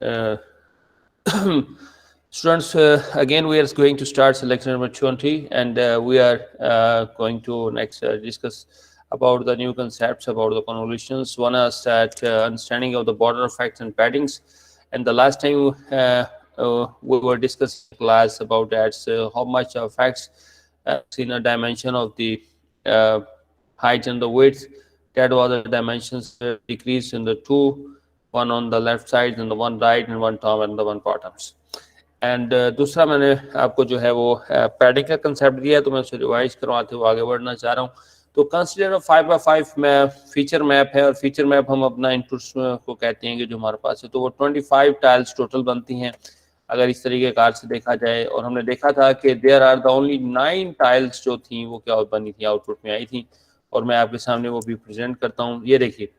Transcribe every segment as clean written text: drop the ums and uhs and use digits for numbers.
Uh, Students, again we are going to start selection number 20, and we are going to next discuss about the new concepts about the convolutions. One is that understanding of the border effects and paddings, and the last time we were discussing in the class about that, so how much affects in a dimension of the uh, height and the width. That was the dimensions decreased in the two, one on the left side and the one right, and one top and the one bottoms. And दूसरा मैंने आपको जो है वो padding का concept दिया है, तो मैं उसे रिवाइज करवाते हुए आगे बढ़ना चाह रहा हूँ. तो कंसिडर 5x5 में फीचर मैप है, और फीचर मैप हम अपना इनपुट्स को कहते हैं कि जो हमारे पास है, तो वो 25 टाइल्स टोटल बनती हैं अगर इस तरीके कार से देखा जाए. और हमने देखा था कि there are the only 9 tiles जो थी वो क्या बनी थी, आउटपुट में आई थी, और मैं आपके सामने वो भी प्रेजेंट करता हूँ. ये देखिए,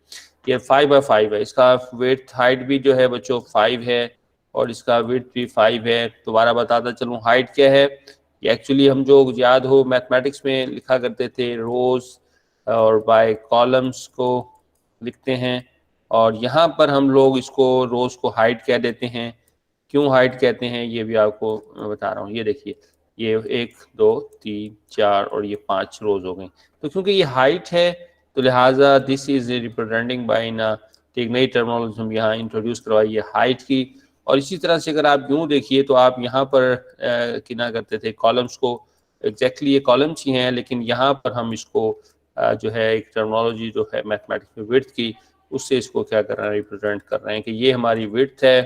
ये 5x5 है, इसका वेट हाइट भी जो है बच्चों 5 है, और इसका विड्थ भी 5 है. दोबारा बताता चलूँ हाइट क्या है. ये एक्चुअली हम जो याद हो मैथमेटिक्स में लिखा करते थे, रोज और बाय कॉलम्स को लिखते हैं, और यहाँ पर हम लोग इसको रोज को हाइट कह देते हैं. क्यों हाइट कहते हैं ये भी आपको मैं बता रहा हूँ. ये देखिए, ये 1 2 3 4 और ये 5 रोज हो गई. तो क्योंकि ये हाइट है तो लिहाजा दिस इज रिप्रेजेंटिंग बाय इन एक नई टर्मिनोलॉजी हम यहाँ इंट्रोड्यूस करवाई है हाइट की. और इसी तरह से अगर आप यूँ देखिए तो आप यहाँ पर क्या करते थे, कॉलम्स को एग्जैक्टली ये कॉलम्स ही हैं, लेकिन यहाँ पर हम इसको जो है एक टर्मिनोलॉजी जो है मैथमेटिक्स में विड्थ की, उससे इसको क्या कर रहे हैं, रिप्रेजेंट कर रहे हैं कि ये हमारी विड्थ है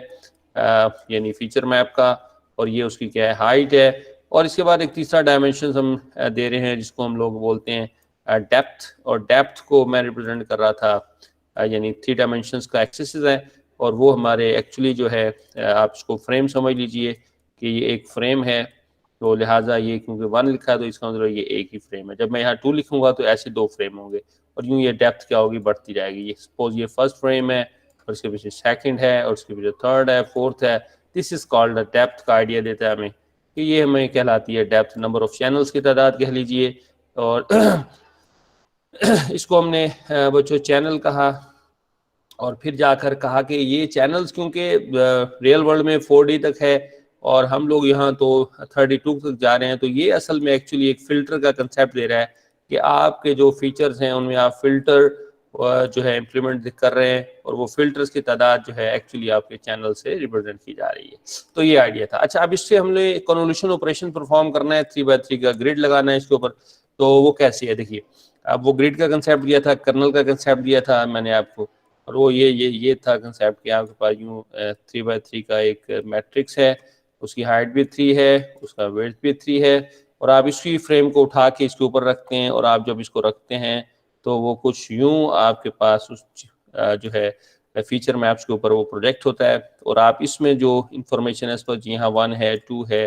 यानी फीचर मैप का, और ये उसकी क्या है, हाइट है. और इसके बाद एक तीसरा डायमेंशन हम दे रहे हैं जिसको हम लोग बोलते हैं डेप्थ, और डेप्थ को मैं रिप्रेजेंट कर रहा था यानी 3 डायमेंशंस का एक्सेस है, और वो हमारे एक्चुअली जो है आप इसको फ्रेम समझ लीजिए कि ये एक फ्रेम है. तो लिहाजा ये क्योंकि 1 लिखा है तो इसका मतलब ये एक ही फ्रेम है. जब मैं यहाँ 2 लिखूंगा तो ऐसे 2 फ्रेम होंगे, और यूँ ये डेप्थ क्या होगी, बढ़ती जाएगी. ये सपोज ये फर्स्ट फ्रेम है, और इसके पीछे सेकंड है, और उसके पीछे थर्ड है, फोर्थ है. This is called the depth का आइडिया देता है हमें कि ये हमें कहलाती है डेप्थ. नंबर ऑफ चैनल्स की तादाद कह लीजिए, और इसको हमने बच्चों चैनल कहा. और फिर जाकर कहा कि ये चैनल्स क्योंकि रियल वर्ल्ड में 4D तक है और हम लोग यहाँ तो 32 तक जा रहे हैं, तो ये असल में एक्चुअली एक फ़िल्टर का कंसेप्ट दे रहा है कि आपके जो फीचर्स हैं उनमें आप फ़िल्टर जो है इम्प्लीमेंट कर रहे हैं, और वो फिल्टर्स की तादाद जो है एक्चुअली आपके चैनल से रिप्रेजेंट की जा रही है. तो ये आइडिया था. अच्छा, अब इससे हमने कन्वोल्यूशन ऑपरेशन परफॉर्म करना है, 3x3 का ग्रिड लगाना है इसके ऊपर. तो वो कैसे है देखिए, अब वो ग्रिड का कंसेप्ट दिया था, कर्नल का कंसेप्ट दिया था मैंने आपको, और वो ये था कंसेप्ट कि आपके पास यूँ 3x3 का एक मैट्रिक्स है, उसकी हाइट भी 3 है, उसका वेट भी 3 है, और आप इसी फ्रेम को उठा के इसके ऊपर रखते हैं, और आप जब इसको रखते हैं तो वो कुछ यूँ आपके पास उस जो है फीचर मैप्स के ऊपर वो प्रोजेक्ट होता है. और आप इसमें जो इंफॉर्मेशन है, सपोज जी हाँ 1 है, 2 है,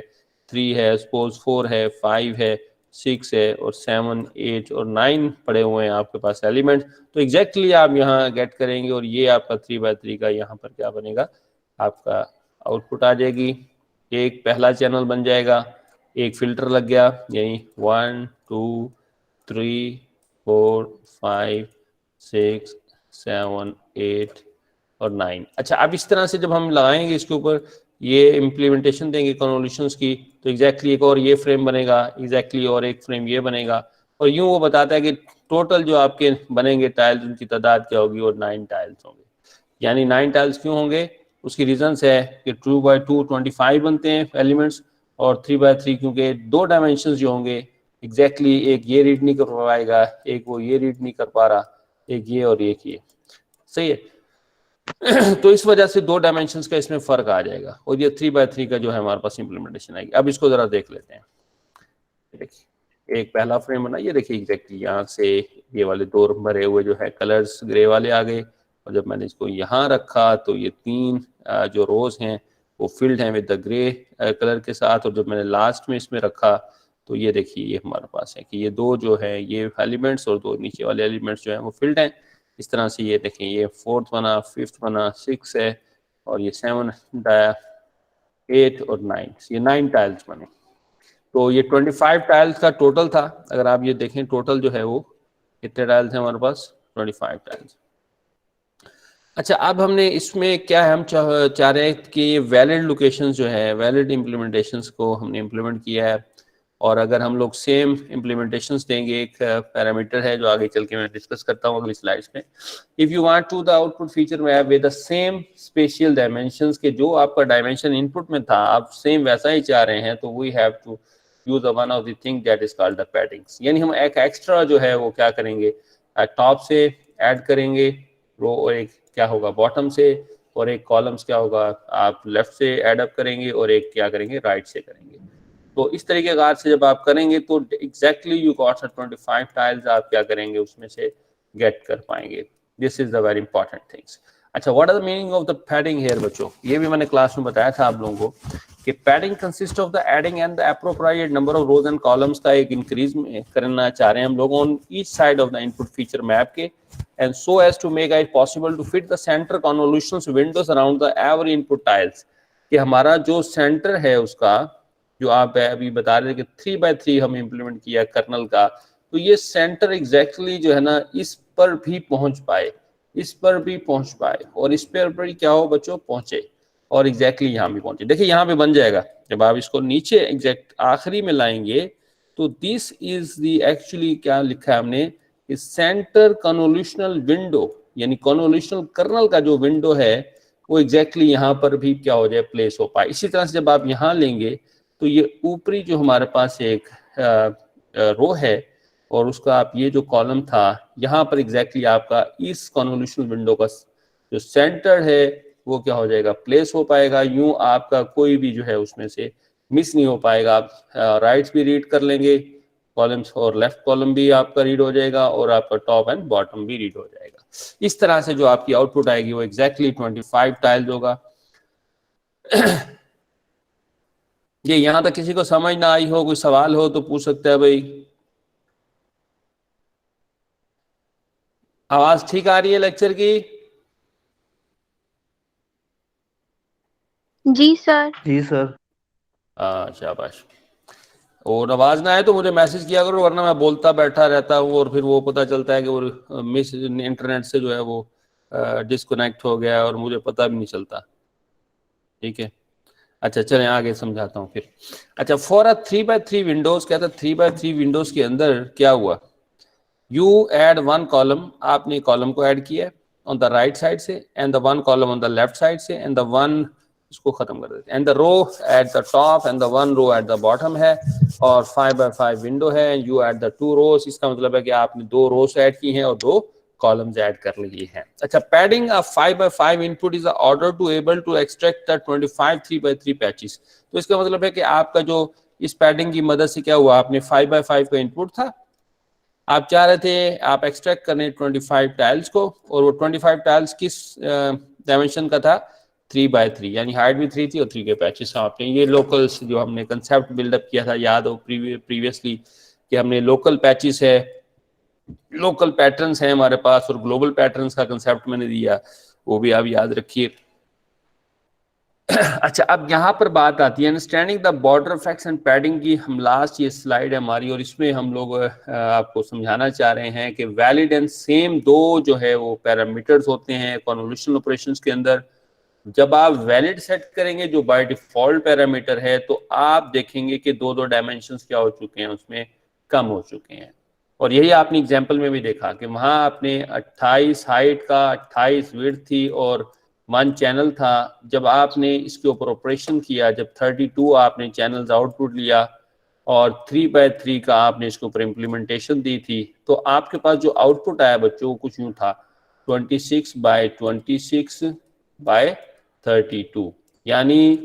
3 है, सपोज 4 है, 5 है, 6 है, और 7 8 और 9 पड़े हुए हैं आपके पास एलिमेंट. तो एग्जैक्टली आप यहाँ गेट करेंगे, और ये आपका 3x3 का यहाँ पर क्या बनेगा, आपका आउटपुट आ जाएगी. एक पहला चैनल बन जाएगा, एक फिल्टर लग गया, यानी 1 2 3 4 5 6 7 8 और 9. अच्छा, अब इस तरह से जब हम लगाएंगे इसके ऊपर, ये इम्प्लीमेंटेशन देंगे कन्वोल्यूशंस की, तो एग्जैक्टली एक और ये फ्रेम बनेगा, एग्जैक्टली और एक फ्रेम ये बनेगा, और यूं वो बताता है कि टोटल जो आपके बनेंगे टाइल्स उनकी तादाद क्या होगी, और 9 टाइल्स होंगे. यानी 9 टाइल्स क्यों होंगे, उसकी रीजंस है कि 2x2 25 बनते हैं एलिमेंट्स, और 3x3 क्योंकि 2 डायमेंशंस जो होंगे एग्जैक्टली एक ये रीड नहीं कर पाएगा, एक वो ये रीड नहीं कर पा रहा, एक ये और एक ये. सही है. तो इस वजह से 2 डायमेंशंस का इसमें फर्क आ जाएगा, और ये 3x3 का जो है हमारे पास इंप्लीमेंटेशन आएगी. अब इसको जरा देख लेते हैं. देखिए, एक पहला फ्रेम बना, ये देखिए एग्जैक्टली यहाँ से ये वाले 2 भरे हुए जो है कलर्स ग्रे वाले आ गए, और जब मैंने इसको यहाँ रखा तो ये 3 जो रोज हैं वो फिल्ड हैं विद द ग्रे कलर के साथ, और जब मैंने लास्ट में इसमें रखा तो ये देखिए ये हमारे पास है कि ये 2 जो है ये एलिमेंट्स और 2 नीचे वाले एलिमेंट्स जो हैं वो फिल्ड हैं. इस तरह से ये देखें, ये 4th बना, 5th बना, 6 है, और ये 7 8 और 9, ये 9 टाइल्स बने. तो ये 25 टाइल्स का टोटल था. अगर आप ये देखें टोटल जो है वो कितने टाइल्स हैं हमारे पास, 25 टाइल्स. अच्छा, अब हमने इसमें क्या है, हम चाह रहे हैं कि ये वैलिड लोकेशंस जो है, वैलिड इम्प्लीमेंटेशंस को हमने इम्प्लीमेंट किया है, और अगर हम लोग सेम इम्प्लीमेंटेशंस देंगे, एक पैरामीटर है जो आगे चल के मैं डिस्कस करता हूँ अगली स्लाइड्स में। If you want to the output feature map with the same spatial dimensions के जो आपका डायमेंशन इनपुट में था, आप सेम वैसा ही चाह रहे हैं, तो we have to use one of the thing that is called the paddings. यानी हम एक एक्स्ट्रा जो है वो क्या करेंगे, टॉप से ऐड करेंगे रो, और एक क्या होगा बॉटम से, और एक कॉलम्स क्या होगा आप लेफ्ट से ऐड अप करेंगे, और एक क्या करेंगे राइट से करेंगे। तो इस तरीके कार से जब आप करेंगे तो एग्जैक्टली यू गॉट 25 टाइल्स आप क्या करेंगे उसमें से गेट कर पाएंगे। This is the very important things. अच्छा, what are the meaning of the padding here बच्चों, ये भी मैंने क्लास में बताया था आप लोगों को कि padding consist of the adding and the appropriate number of rose and columns का एक इंक्रीज करना चाह रहे हैं हम लोग on each side of the input feature map के, and so as to make it possible to fit the center convolutions windows around the every input tiles। कि हमारा जो सेंटर है उसका, जो आप अभी बता रहे थे कि 3x3 हम इम्प्लीमेंट किया कर्नल का, तो ये सेंटर एग्जैक्टली जो है ना इस पर भी पहुंच पाए, इस पर भी पहुंच पाए, और इस पर भी क्या हो बच्चों पहुंचे, और एग्जैक्टली यहाँ भी पहुंचे। देखिए यहाँ पे बन जाएगा, जब आप इसको नीचे एग्जैक्ट आखिरी में लाएंगे तो दिस इज द एक्चुअली क्या लिखा है हमने, सेंटर कन्वोल्यूशनल विंडो, यानी कन्वोल्यूशनल कर्नल का जो विंडो है वो एग्जैक्टली यहाँ पर भी क्या हो जाए प्लेस हो पाए। इसी तरह से जब आप यहाँ लेंगे तो ये ऊपरी जो हमारे पास एक रो है, और उसका आप ये जो कॉलम था यहाँ पर एग्जैक्टली आपका इस कन्वोल्यूशनल विंडो का जो सेंटर है वो क्या हो जाएगा प्लेस हो पाएगा। यूं आपका कोई भी जो है उसमें से मिस नहीं हो पाएगा। आप राइट्स भी रीड कर लेंगे कॉलम्स, और लेफ्ट कॉलम भी आपका रीड हो जाएगा, और आपका टॉप एंड बॉटम भी रीड हो जाएगा। इस तरह से जो आपकी आउटपुट आएगी वो एग्जैक्टली 25 टाइल्स होगा। ये यहां तक किसी को समझ ना आई हो, कोई सवाल हो तो पूछ सकते हैं भाई। आवाज ठीक आ रही है लेक्चर की? जी सर। जी सर। शाबाश। और आवाज ना आए तो मुझे मैसेज किया करो, वरना मैं बोलता बैठा रहता हूँ और फिर वो पता चलता है कि वो मिस इंटरनेट से जो है वो डिस्कनेक्ट हो गया और मुझे पता भी नहीं चलता। ठीक है, अच्छा चलें आगे समझाता हूँ फिर। अच्छा, फॉर अ 3x3 विंडोज, कहता 3x3 विंडोज के अंदर क्या हुआ, यू एड वन कॉलम, आपने कॉलम को ऐड किया ऑन द राइट साइड से, and the one column on the left side से, एंड द वन, इसको खत्म कर देते हैं, and the row at the top and the one row at the bottom है, और 5x5 विंडो है, यू एट द 2 रोज। इसका मतलब है कि आपने 2 रोज ऐड की हैं और 2 कॉलम्स ऐड कर लिए हैं। अच्छा, padding a 5x5 input is order to able to extract the 25 3x3 patches. तो इसका मतलब है कि आपका जो इस पैडिंग की मदद से क्या हुआ, आपने 5x5 का इनपुट था, आप चाह रहे थे आप एक्सट्रैक्ट करने 25 टाइल्स को, और वो 25 टाइल्स किस डायमेंशन का था, 3x3, यानी हाइट भी 3 थी और 3 के पैचेस आपने। ये लोकल्स जो हमने कंसेप्ट बिल्डअप किया था, याद हो प्रीवियसली कि हमने लोकल पैचेस है, लोकल पैटर्न्स हैं हमारे पास, और ग्लोबल पैटर्न्स का कंसेप्ट मैंने दिया, वो भी आप याद रखिए। अच्छा, अब यहाँ पर बात आती है understanding the border effects and padding की। हम लास्ट ये स्लाइड है हमारी, और इसमें हम लोग आपको समझाना चाह रहे हैं कि वैलिड एंड सेम दो जो है वो पैरामीटर्स होते हैं कन्वोल्यूशन ऑपरेशंस के अंदर। जब आप वैलिड सेट करेंगे जो बाय डिफॉल्ट पैरामीटर है, तो आप देखेंगे कि दो डायमेंशंस क्या हो चुके हैं, उसमें कम हो चुके हैं। और यही आपने एग्जाम्पल में भी देखा कि वहां आपने 28 हाइट का, 28 विड्थ थी और 1 चैनल था। जब आपने इसके ऊपर ऑपरेशन किया, जब 32 आपने चैनल्स आउटपुट लिया और 3x3 का आपने इसके ऊपर इम्प्लीमेंटेशन दी थी, तो आपके पास जो आउटपुट आया बच्चों कुछ यूं था, 26x26x32, यानी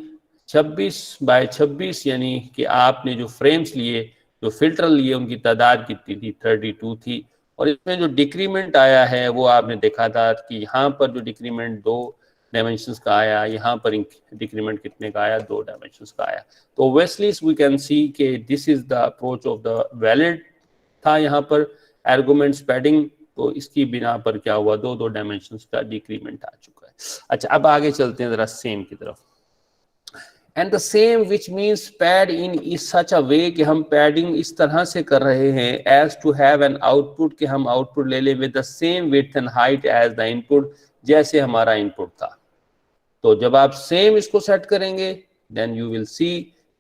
26x26, यानी कि आपने जो फ्रेम्स लिए, जो फिल्टर लिए, उनकी तादाद कितनी थी, 32 थी। और इसमें जो डिक्रीमेंट आया है वो आपने देखा था कि यहाँ पर जो डिक्रीमेंट 2 डायमेंशंस का आया, यहाँ पर डिक्रीमेंट कितने का आया, 2 डायमेंशंस का आया। तो ऑब्वियसली वी कैन सी कि this is the approach of the valid था यहाँ पर आर्गुमेंट्स पैडिंग, तो इसकी बिना पर क्या हुआ, 2 डायमेंशंस का डिक्रीमेंट आ चुका है। अच्छा, अब आगे चलते हैं जरा सेम की तरफ। And the same which means pad in is such a way कि हम पैडिंग इस तरह से कर रहे हैं as to have an output, कि हम आउटपुट ले लें with the same width and height as the input, जैसे हमारा इनपुट था। तो जब आप सेम इसको सेट करेंगे देन यू विल सी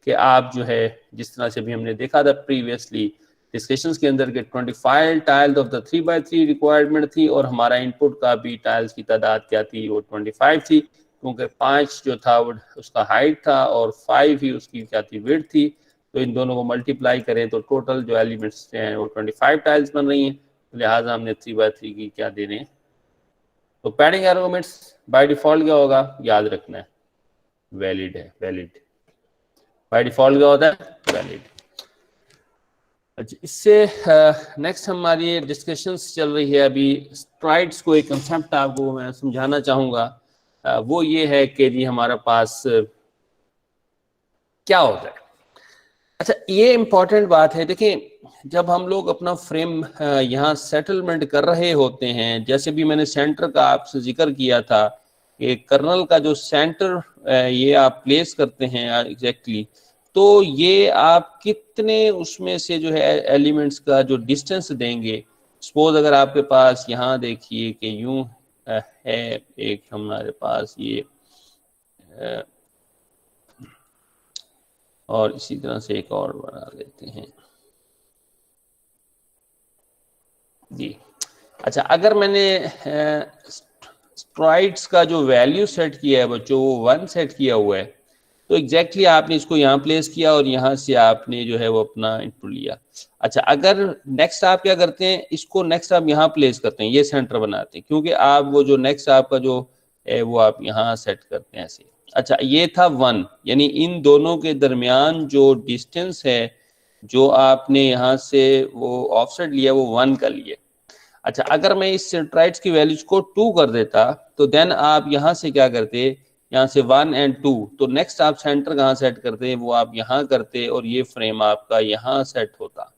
कि आप जो है जिस तरह से भी हमने देखा था प्रीवियसली डिस्कशंस के अंदर के 25 tiles of the 3x3 requirement थी और हमारा इनपुट का भी टाइल्स की तादाद क्या थी, वो 25 थी, क्योंकि 5 जो था वो उसका हाइट था और 5 ही उसकी क्या थी, विड्थ थी। तो इन दोनों को मल्टीप्लाई करें तो टोटल जो एलिमेंट्स हैं वो 25 टाइल्स बन रही हैं, लिहाजा हमने 3x3 की क्या दे रहे हैं। तो पैडिंग आर्गुमेंट्स बाय डिफॉल्ट क्या होगा, याद रखना है, वैलिड है, वैलिड बाय डिफॉल्ट क्या होता है, वैलिड। अच्छा, इससे नेक्स्ट हमारी डिस्कशंस चल रही है अभी स्ट्राइड्स को, एक कंसेप्ट आपको मैं समझाना चाहूँगा, वो ये है कि जी हमारा पास क्या होता है। अच्छा, ये इम्पॉर्टेंट बात है, देखिए जब हम लोग अपना फ्रेम यहाँ सेटलमेंट कर रहे होते हैं, जैसे भी मैंने सेंटर का आपसे जिक्र किया था कि कर्नल का जो सेंटर ये आप प्लेस करते हैं एग्जैक्टली, तो ये आप कितने उसमें से जो है एलिमेंट्स का जो डिस्टेंस देंगे। सपोज अगर आपके पास यहाँ देखिए कि यूं है एक हमारे पास ये और इसी तरह से एक और बना लेते हैं जी। अच्छा, अगर मैंने स्ट्राइड्स का जो वैल्यू सेट किया है बच्चों, वो 1 सेट किया हुआ है, तो एग्जैक्टली आपने इसको यहाँ प्लेस किया और यहाँ से आपने जो है वो अपना इनपुट लिया। अच्छा, अगर नेक्स्ट आप क्या करते हैं, इसको नेक्स्ट आप यहाँ प्लेस करते हैं, ये सेंटर बनाते हैं, क्योंकि आप वो जो नेक्स्ट आपका जो है वो आप यहाँ सेट करते हैं ऐसे। अच्छा, ये था 1, यानी इन दोनों के दरमियान जो डिस्टेंस है जो आपने यहाँ से वो ऑफसेट लिया वो 1 का लिया। अच्छा, अगर मैं इस सेंट्राइड्स की वैल्यूज को 2 कर देता तो देन आप यहाँ से क्या करते, यहाँ से 1 और 2, तो नेक्स्ट आप सेंटर कहाँ सेट करते हैं, वो आप यहाँ करते और ये फ्रेम आपका यहाँ सेट होता।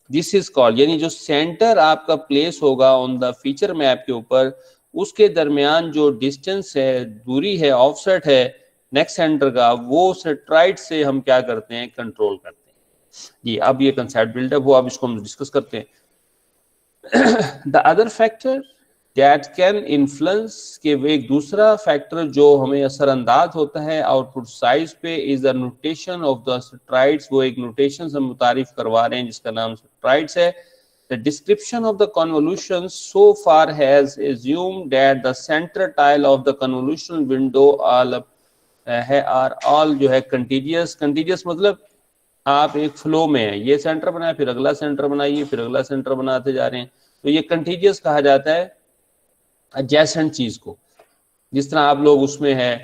दिस इज कॉल्ड, यानी जो सेंटर आपका प्लेस होगा ऑन द फीचर मैप के ऊपर, उसके दरमियान जो डिस्टेंस है, दूरी है, ऑफसेट है नेक्स्ट सेंटर का, वो सेंट्राइड से हम क्या करते हैं, कंट्रोल करते हैं जी। अब ये कंसेप्ट बिल्डअप हुआ, अब इसको हम डिस्कस करते हैं। The other factor that can influence, के एक दूसरा फैक्टर जो हमें असरअंदाज होता है आउटपुट साइज पे, is the notation of the strides. वो एक नोटेशन हम मुतारिफ करवा रहे हैं जिसका नाम स्ट्राइड्स है। The description of the convolution so far has assumed that the center tile of the convolution window are all जो है contiguous। contiguous मतलब आप एक फ्लो में है, ये सेंटर बनाए फिर अगला सेंटर बनाइए फिर अगला सेंटर बनाते जा रहे हैं, तो ये कंटीजियस कहा जाता है एडजेसेंट चीज को। जिस तरह आप लोग उसमें है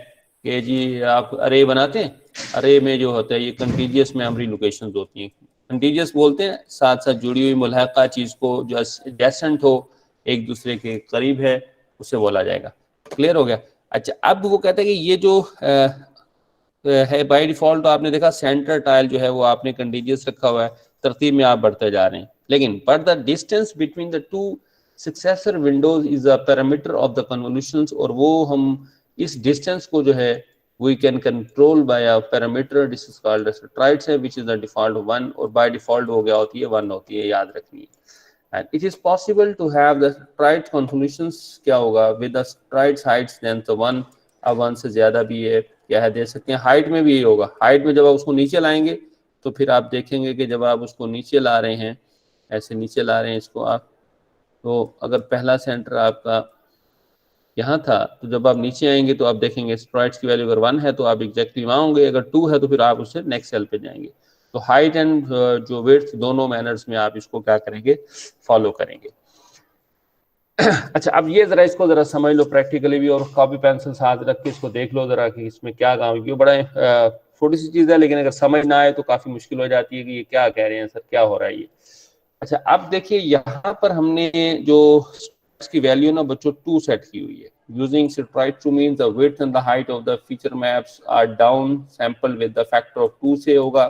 कि जी आप अरे बनाते हैं, अरे में जो होता है ये कंटीजियस मेमोरी लोकेशंस होती हैं, कंटीजियस बोलते हैं, साथ साथ जुड़ी हुई मुल्हका चीज को जो एडजेसेंट हो, एक दूसरे के करीब है, उसे बोला जाएगा। क्लियर हो गया। अच्छा, अब वो कहते हैं कि ये जो है बाय डिफॉल्ट, तो आपने देखा सेंटर टाइल जो है वो आपने कंटीजियस रखा हुआ है, तरतीब में आप बढ़ते जा रहे हैं, लेकिन but the distance between the two successor Windows is a parameter of the convolutions, और वो हम इस डिस्टेंस को जो है we can control by a parameter, this is called as straights है, which is the default 1, और by default हो गया होती है 1 होती है, याद रखनी है। and it is possible to have the straight convolutions क्या होगा with the straight heights than the 1, अब 1 से ज्यादा भी है क्या है दे सकते हैं। हाइट में भी ये होगा, हाइट में जब आप उसको नीचे लाएंगे तो फिर आप देखेंगे कि जब आप उसको नीचे ला रहे हैं, ऐसे नीचे ला रहे हैं इसको आप, तो अगर पहला सेंटर आपका यहाँ था, तो जब आप नीचे आएंगे तो आप देखेंगे स्ट्राइड्स की वैल्यू अगर 1 है तो आप एग्जैक्टली वहाँ होंगे, अगर 2 है तो फिर आप उससे नेक्स्ट सेल पे जाएंगे। तो हाइट एंड जो विड्थ दोनों मैनर्स में आप इसको क्या करेंगे, फॉलो करेंगे। अच्छा, अब ये जरा इसको जरा समझ लो प्रैक्टिकली भी, और कॉपी पेंसिल साथ रख के इसको देख लो जरा कि इसमें क्या काम है। बड़ा छोटी सी चीज है, लेकिन अगर समझ ना आए तो काफी मुश्किल हो जाती है कि ये क्या कह रहे हैं सर, क्या हो रहा है ये। अच्छा, अब देखिए यहाँ पर हमने जो की वैल्यू ना बच्चों 2 सेट की हुई है, using stride to mean the width and the height of the feature maps are down sample with the factor of 2 से होगा।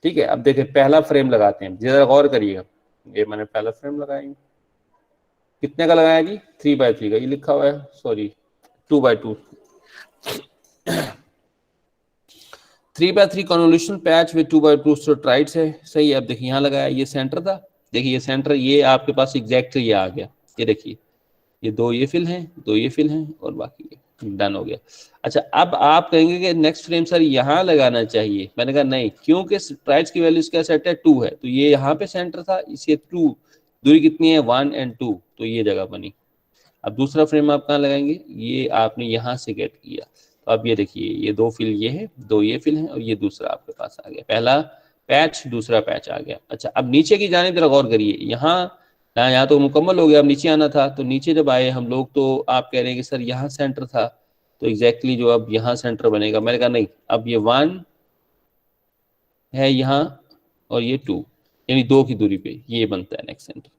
ठीक है, अब देखिए पहला फ्रेम लगाते हैं, जरा गौर करिएगा, ये मैंने पहला फ्रेम लगाया, कितने का लगाया जी, 3x3 का, ये लिखा हुआ है, sorry 2x2, 3x3 convolution patch with 2x2 strides है, सही है। अब देखिए यहाँ लगाया, ये सेंटर था, देखिए ये सेंटर, ये आपके पास एग्जैक्ट ये आ गया, ये देखिए ये दो ये फिल हैं, दो ये फिल हैं और बाकी डन हो गया। अच्छा, अब आप कहेंगे कि नेक्स्ट फ्रेम सर यहाँ लगाना चाहिए, मैंने कहा नहीं, क्योंकि स्ट्राइड्स की वैल्यू इसका सेट है 2 है, तो ये यहाँ पे सेंटर था, इसे 2 दूरी कितनी है 1 और 2, तो ये जगह बनी। अब दूसरा फ्रेम आप कहाँ लगाएंगे, ये आपने यहाँ से गेट किया, तो अब ये देखिए ये दो फिल ये है, दो ये फिल है और ये दूसरा आपके पास आ गया, पहला पैच दूसरा पैच आ गया। अच्छा, अब नीचे की जानिब जरा गौर करिए, यहाँ तो मुकम्मल हो गया, अब नीचे आना था, तो नीचे जब आए हम लोग तो आप कह रहे हैं कि सर यहाँ सेंटर था, तो एग्जैक्टली जो अब यहाँ सेंटर बनेगा, मैंने कहा नहीं, अब ये 1 है यहाँ और ये 2, यानी 2 की दूरी पे ये बनता है नेक्स्ट सेंटर,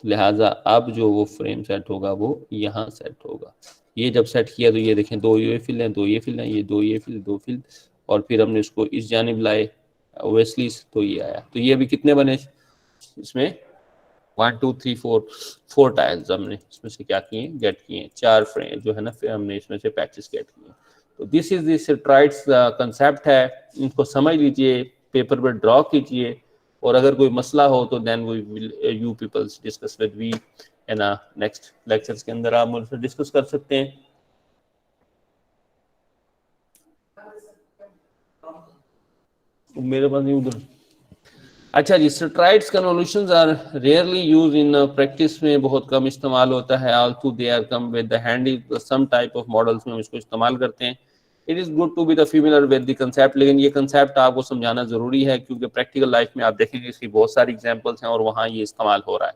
तो लिहाजा अब जो वो फ्रेम सेट होगा वो यहाँ सेट होगा। ये जब सेट किया तो ये देखें दो ये फिल हैं, दो ये फिल हैं, ये दो ये फिल, दो फिल, और फिर हमने उसको इस जानिब लाए ओवेस्ली, तो ये आया। तो ये अभी कितने बने इसमें 1 2 3 4 टाइल्स हमने इसमें से क्या किए, गेट किए, 4 फ्रेम जो है ना, फिर हमने इसमें से पैचेस गेट किए। तो this is this triads concept है, इनको समझ लीजिए, पेपर पर ड्रॉ कीजिए, और अगर कोई मसला हो तो then we will you peoples discuss with we in next lectures के अंदर आप मुझसे डिस्कस कर सकते हैं। मेरे पास नहीं उधर। अच्छा जी, strides convolutions are rarely use in practice में बहुत कम इस्तेमाल होता है, also they are come with the handy, some type of models में हम इसको इस्तेमाल करते हैं। It is good to be the familiar with the concept, लेकिन ये कंसेप्ट आपको समझाना जरूरी है, क्योंकि प्रैक्टिकल लाइफ में आप देखेंगे इसकी बहुत सारी एग्जांपल्स हैं और वहाँ ये इस्तेमाल हो रहा है।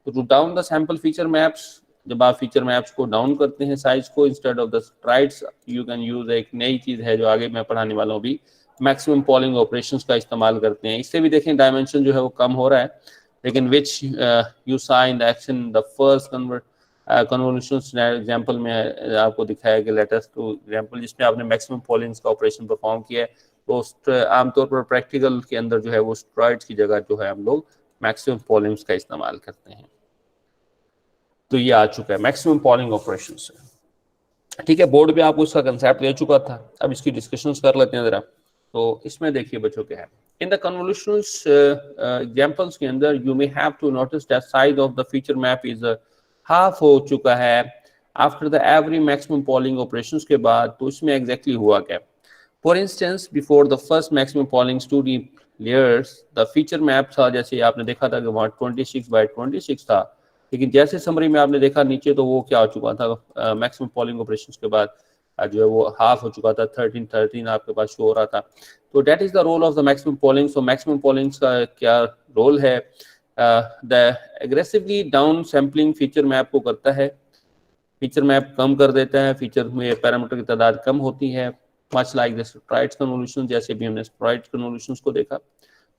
तो to down the sample feature maps, जब आप फीचर मैप्स को डाउन करते हैं साइज को, instead of the strides you can use, एक नई चीज है जो आगे मैं पढ़ाने वाला हूँ भी, मैक्सिमम पॉलिंग ऑपरेशंस का इस्तेमाल करते हैं। इससे भी देखें डायमेंशन जो है वो कम हो रहा है, लेकिन विच यू सा in the action the first convolution example में आपको दिखाया कि लेटेस्ट टू एग्जांपल जिसमें आपने मैक्सिमम पॉलिंग्स का ऑपरेशन परफॉर्म किया है, तो आमतौर पर प्रैक्टिकल के अंदर जो है वो स्ट्राइड्स की जगह जो है हम लोग मैक्सिमम पॉलिंग्स का इस्तेमाल करते हैं। तो ये आ चुका है मैक्सिमम पॉलिंग ऑपरेशन से, ठीक है। बोर्ड पे आपको इसका कंसेप्ट दे चुका था, अब इसकी डिस्कशंस कर लेते हैं जरा। तो इसमें देखिए बच्चों क्या है, इन द कन्वोल्यूशंस एग्जांपल्स के अंदर you may have to notice that size of the feature map is half हो चुका है after the every maximum pooling operations के बाद। तो इसमें एग्जैक्टली हुआ क्या, for instance before the first maximum pooling 2D layers the feature map था, जैसे आपने देखा था कि वहाँ 26 बाय 26 था, लेकिन जैसे समरी में आपने देखा नीचे तो वो क्या हो चुका था, मैक्सिमम पॉलिंग ऑपरेशंस के बाद जो है वो हाफ हो चुका था, 13 आपके पास शो हो रहा था। तो that is the role of the maximum pooling. So maximum poolings का क्या रोल है, the aggressively down sampling feature map को करता है, फीचर मैप कम कर देता है, फीचर में पैरामीटर की तादाद कम होती है, much like the strides convolution, जैसे भी हमने स्ट्राइड्स कन्वोल्यूशंस को देखा।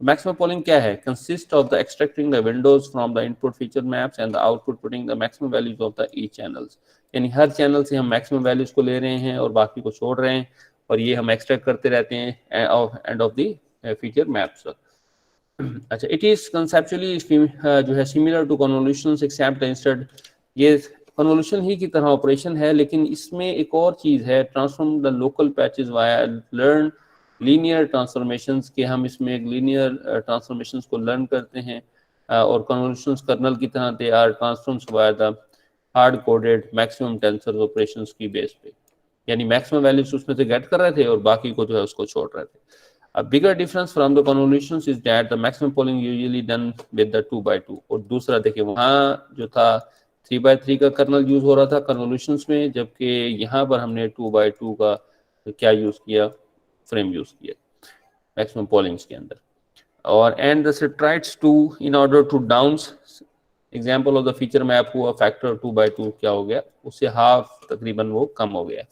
मैक्सिमम पॉलिंग क्या है, consist of the extracting the Windows from the input feature maps and the output putting the maximum values of the each channels, यानी हर channel से हम मैक्सिमम वैल्यूज को ले रहे हैं और बाकी को छोड़ रहे हैं, और ये हम एक्सट्रैक्ट करते रहते हैं and of the feature maps. अच्छा, इट इज कंसेप्चुअली जो है similar to convolutions except instead, ये कन्वोल्यूशन ही की तरह ऑपरेशन है, लेकिन इसमें एक और चीज है, transform the local patches via learn linear transformations के, हम इसमें एक लीनियर ट्रांसफॉर्मेशंस को लर्न करते हैं, और कन्वोल्यूशंस कर्नल की तरह they are transforms via the hard coded maximum tensor operations की बेस पे, यानी मैक्सिमम वैल्यूज उसमें से गेट कर रहे थे और बाकी को जो है उसको छोड़ रहे थे। A bigger difference from the convolutions is that the maximum polling usually done with the 2x2, और दूसरा देखिए वहाँ जो था 3x3 का कर्नल यूज हो रहा था कन्वोल्यूशंस में, जबकि यहाँ पर हमने 2x2 का क्या यूज किया, फ्रेम यूज किया मैक्सिमम पॉलिंग्स के अंदर। और and the strides to in order to downsample of the feature map हुआ फैक्टर 2x2 क्या हो गया, उससे हाफ तकरीबन वो कम हो गया।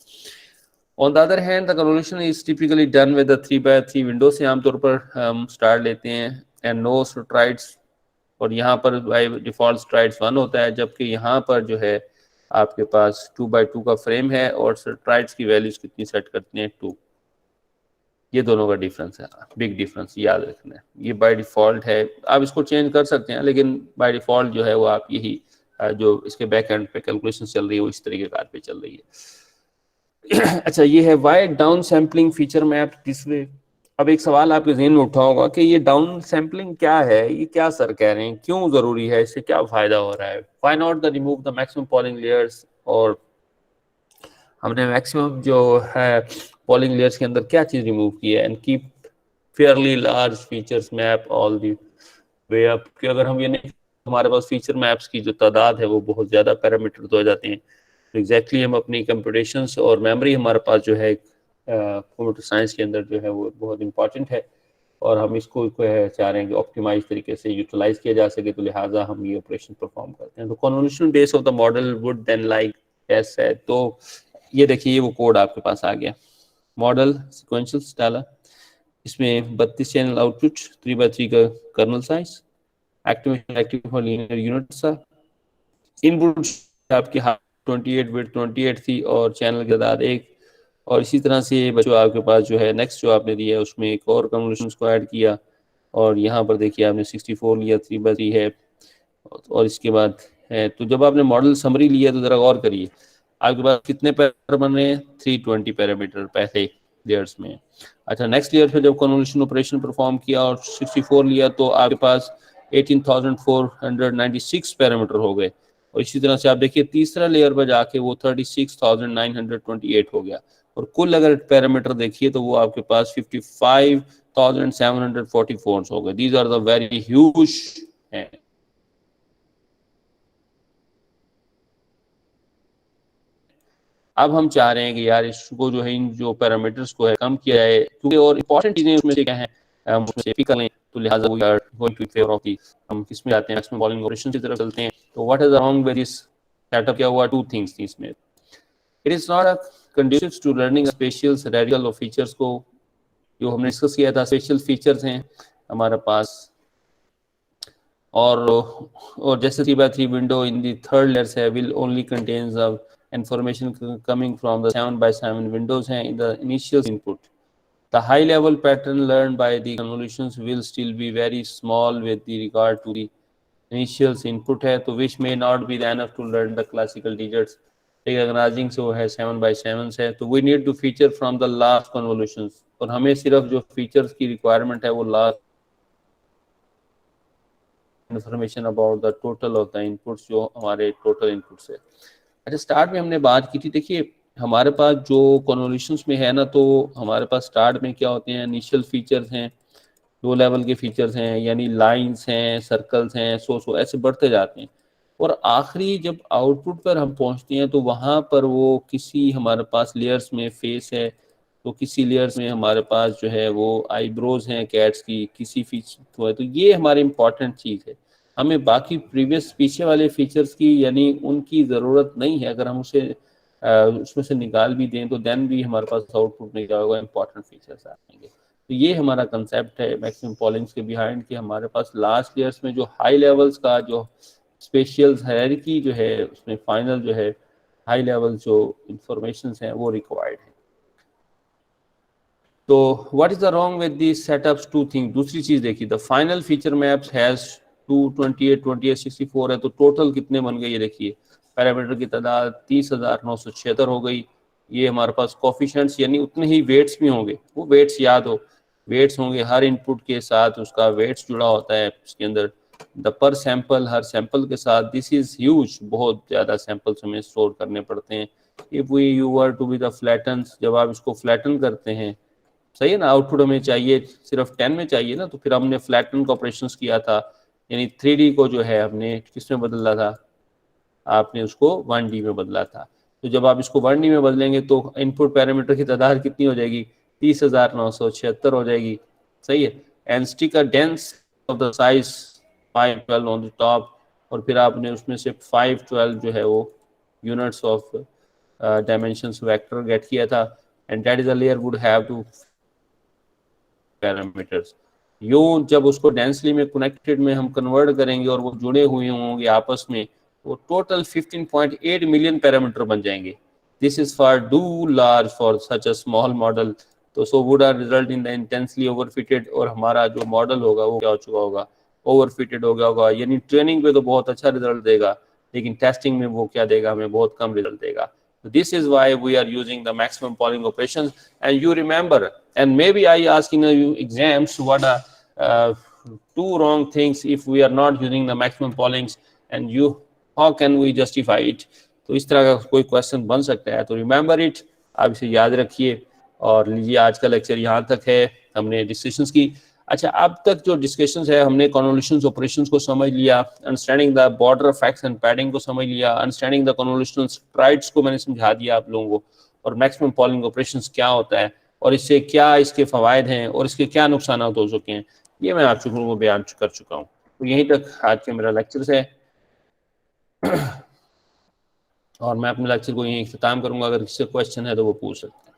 On the other hand, the convolution is typically done with the 3x3 window से आमतौर पर हम स्टार लेते हैं, and no strides, और यहाँ पर by default strides 1 होता है, जबकि यहाँ पर जो है आपके पास 2x2 का फ्रेम है और strides की वैल्यूज कितनी सेट करते हैं 2। ये दोनों का डिफरेंस है, बिग डिफरेंस याद रखना है। ये बाय डिफॉल्ट है, आप इसको चेंज कर सकते हैं, लेकिन बाय डिफॉल्ट जो है वो आप यही जो इसके बैक एंड पे कैलकुलेशन चल रही है वो इस तरीके कार पे चल रही है। अच्छा, ये है why down sampling feature map this way, अब एक सवाल आपके जहन में उठा होगा कि ये डाउन सैम्पलिंग क्या है, ये क्या सर कह रहे हैं, क्यों जरूरी है, इससे क्या फायदा हो रहा है? Why not the remove the maximum polling layers? और हमने मैक्सिमम जो है पॉलिंग लेयर्स के अंदर क्या चीज रिमूव की है, and keep fairly large features map all the way up, कि अगर हम ये नहीं, हमारे पास फीचर मैप्स की जो तादाद है वो बहुत ज़्यादा पैरामीटर तो हो जाते हैं, तो एग्जैक्टली हम अपनी कंप्यूटेशंस और मेमोरी हमारे पास जो है कंप्यूटर साइंस के अंदर जो है वो बहुत इंपॉर्टेंट है, और हम इसको चाह रहे हैं कि ऑप्टिमाइज तरीके से यूटिलाइज किया जा सके, तो लिहाजा हम ये ऑपरेशन परफॉर्म करते हैं। तो convolution base of the model would then like as है। तो ये देखिए, ये वो कोड आपके पास आ गया, मॉडल सिक्वेंशियल्स डाला, इसमें 32 चैनल आउटपुट, 3x3 का kernel size, activation active for linear unit सा, इनपुट आपकी 28 बिट 28 थी और चैनल की तादाद एक, और इसी तरह से बच्चों आपके पास जो है नेक्स्ट जो आपने दिया है उसमें एक और कन्वोल्यूशन को ऐड किया, और यहाँ पर देखिए आपने 64 लिया, 3x3 है, और इसके बाद है। तो जब आपने मॉडल समरी लिया तो जरा गौर करिए, आपके पास कितने पैरामीटर बन रहे हैं? 320 पैरामीटर पहले लेयर्स में। अच्छा, नेक्स्ट लेयर पे जब कन्वोल्यूशन ऑपरेशन परफॉर्म किया और 64 लिया तो आपके पास 18,496 पैरामीटर हो गए, और इसी तरह से आप देखिए तीसरा लेयर पर जाके वो 36,928 हो गया, और कुल अगर पैरामीटर देखिए तो वो आपके पास 55,744 हो गए। These are the very huge हैं। अब हम चाह रहे हैं कि यार इसको जो है, इन जो पैरामीटर्स को है कम किया जाए, क्योंकि और इंपॉर्टेंट चीजें उसमें से क्या है हम उसमें से पिक कर लें, तो लिहाजा वो यार going to favour of the, हम किस में जाते हैं, मैक्सिमम पॉलिंग ऑपरेशन की तरफ चलते हैं। तो what is wrong with this setup? क्या हुआ? टू थिंग्स थी इसमें। It is not a conducive to learning spatial radical of features को, जो हमने डिस्कस किया था, स्पेशल फीचर्स हैं हमारे पास, और जैसे 3x3 window in the third layer है will only contains the information coming from the 7x7 windows हैं in the initial input. The high level pattern learned by the convolutions will still be very small with the regard to the initial input है, तो which may not be enough to learn the classical digits. recognizing so है 7x7 है, तो we need to feature from the last convolutions, और हमें सिर्फ जो features की रिक्वायरमेंट है वो last information about the total of the inputs, जो हमारे टोटल इनपुट्स है। अच्छा, स्टार्ट में हमने बात की थी, देखिए हमारे पास जो कन्वोल्यूशंस में है ना, तो हमारे पास स्टार्ट में क्या होते हैं, इनिशियल फीचर्स हैं, दो लेवल के फीचर्स हैं, यानी लाइंस हैं, सर्कल्स हैं, सो ऐसे बढ़ते जाते हैं, और आखिरी जब आउटपुट पर हम पहुंचते हैं तो वहाँ पर वो किसी हमारे पास लेयर्स में फेस है, तो किसी लेयर्स में हमारे पास जो है वो आईब्रोज हैं कैट्स की, किसी फीचर तो है, तो ये हमारी इंपॉर्टेंट चीज़ है। हमें बाकी प्रीवियस पीछे वाले फीचर्स की यानी उनकी ज़रूरत नहीं है, अगर हम उसे उसमें से निकाल भी दें तो देन भी हमारे पास आउटपुट नहीं जाएगा, इंपॉर्टेंट फीचर्स आएंगे। तो ये हमारा कंसेप्ट है मैक्सिमम पॉलिंग्स के बिहाइंड, कि हमारे पास लास्ट लेयर्स में जो हाई लेवल्स का जो स्पेशल हायरार्की जो है उसमें फाइनल जो है हाई लेवल जो इंफॉर्मेशन हैं वो रिक्वायर्ड है। तो what is the wrong with this setups? Two thing, दूसरी चीज देखिए, the final feature maps has 228 28 64 है, तो टोटल कितने बन गए ये देखिए, पैरामीटर की तादाद 30,976 हो गई। ये हमारे पास कोफिशिएंट्स यानी उतने ही वेट्स भी होंगे, वो वेट्स याद हो, वेट्स होंगे, हर इनपुट के साथ उसका वेट्स जुड़ा होता है उसके अंदर, द पर सैंपल, हर सैंपल के साथ। दिस इज ह्यूज, बहुत ज़्यादा सैंपल्स हमें स्टोर करने पड़ते हैं। If we you were to be the flatten, जब आप इसको फ्लैटन करते हैं, सही है ना, आउटपुट हमें चाहिए सिर्फ 10 में चाहिए ना, तो फिर हमने फ्लैटन का ऑपरेशन किया था, यानी 3D को जो है हमने किस में बदला था, आपने उसको 1D में बदला था। तो जब आप इसको 1D में बदलेंगे तो इनपुट पैरामीटर की तादाद कितनी हो जाएगी? 30,976 हो जाएगी, सही है। And stick a dense of the size 512 on the top, और फिर आपने उसमें से 512 जो है वो units of dimensions vector get किया था, and that is a layer would have two parameters. यूं जब उसको डेंसली में कनेक्टेड में हम कन्वर्ट करेंगे और वो जुड़े हुए होंगे आपस में, वो टोटल 15.8 मिलियन पैरामीटर बन जाएंगे। This is far too large for such a small model, तो so would are result in the intensely overfitted, और हमारा जो मॉडल होगा वो क्या हो चुका होगा, ओवरफिटेड हो गया होगा। यानी ट्रेनिंग पे तो बहुत अच्छा रिजल्ट देगा, लेकिन टेस्टिंग में वो क्या देगा, हमें बहुत कम रिजल्ट देगा। This is why we are using the maximum polling operations. And you remember, and maybe I ask in the exams what are two wrong things if we are not using the maximum pollings, and you how can we justify it. तो इस तरह का कोई question बन सकता है, तो remember it, आप इसे याद रखिए। और लीजिए आज का लेक्चर यहाँ तक है, हमने डिस्कशंस की। अच्छा, अब तक जो डिस्कशंस है, हमने कन्वोल्यूशंस ऑपरेशंस को समझ लिया, understanding the border effects and padding को समझ लिया, अंडरस्टैंडिंग द कन्वोल्यूशनल स्ट्राइड्स को मैंने समझा दिया आप लोगों को, और मैक्सिमम पॉलिंग ऑपरेशंस क्या होता है और इससे क्या इसके फ़वाइद हैं और इसके क्या नुकसान हो सकते हैं, ये मैं आप लोगों को बयान कर चुका हूँ। तो यहीं तक आज के मेरा लेक्चर है और मैं अपने लेक्चर को यहीं ख़त्म करूँगा। अगर किसी क्वेश्चन है तो वो पूछ सकते हैं।